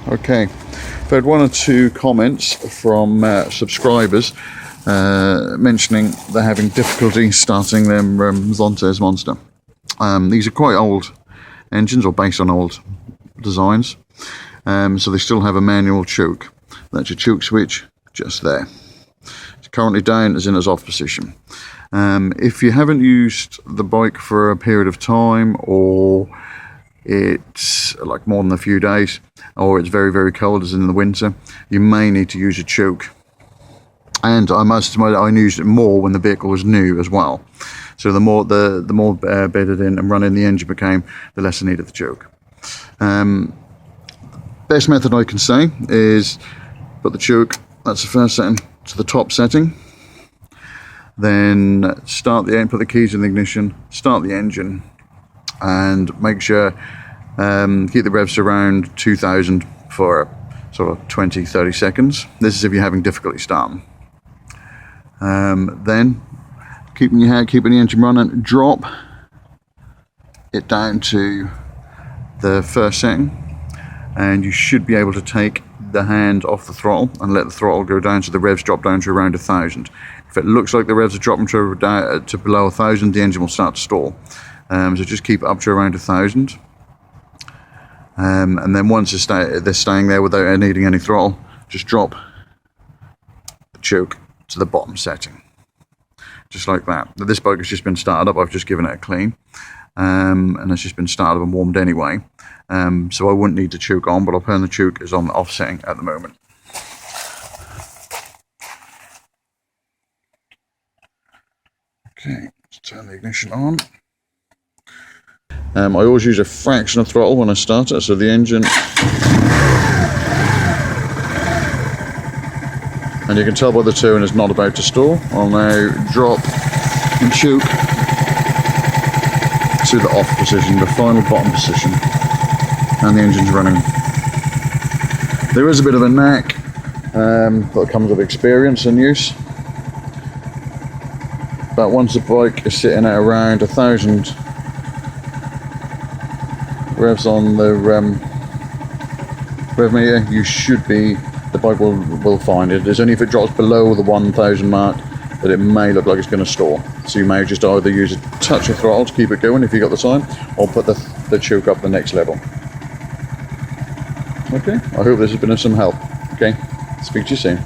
Okay, I've had one or two comments from subscribers mentioning they're having difficulty starting them Zontes Monster. These are quite old engines, or based on old designs, so they still have a manual choke. That's your choke switch just there. It's currently down, as in its off position. If you haven't used the bike for a period of time, or it's like more than a few days, or it's very, very cold, as in the winter, you may need to use a choke. And I must admit, I used it more when the vehicle was new as well. So the more bedded in and running the engine became, the less I needed the choke. Best method I can say is put the choke, that's the first setting, to the top setting. Then start the engine, put the keys in the ignition, start the engine, and make sure keep the revs around 2000 for sort of 20-30 seconds. This is if you're having difficulty starting. Then keeping the engine running, drop it down to the first setting, and you should be able to take the hand off the throttle and let the throttle go down so the revs drop down to around 1000. If it looks like the revs are dropping to below 1000, the engine will start to stall. So just keep it up to around 1000. And then once they're staying there without needing any throttle, just drop the choke to the bottom setting. Just like that. Now, this bike has just been started up, I've just given it a clean. And it's just been started and warmed anyway. So I wouldn't need the choke on, but I'll put the choke is on the off setting at the moment. Okay, let's turn the ignition on. I always use a fraction of throttle when I start it, so the engine, and you can tell by the tune is not about to stall. I'll now drop and choke to the off position, the final bottom position, and the engine's running. There is a bit of a knack that comes with experience and use, but once the bike is sitting at around 1000 revs on the rev meter, the bike will find it. It's only if it drops below the 1000 mark that it may look like it's going to stall. So you may just either use a touch of throttle to keep it going if you've got the time, or put the choke up the next level. Okay, I hope this has been of some help. Okay, speak to you soon.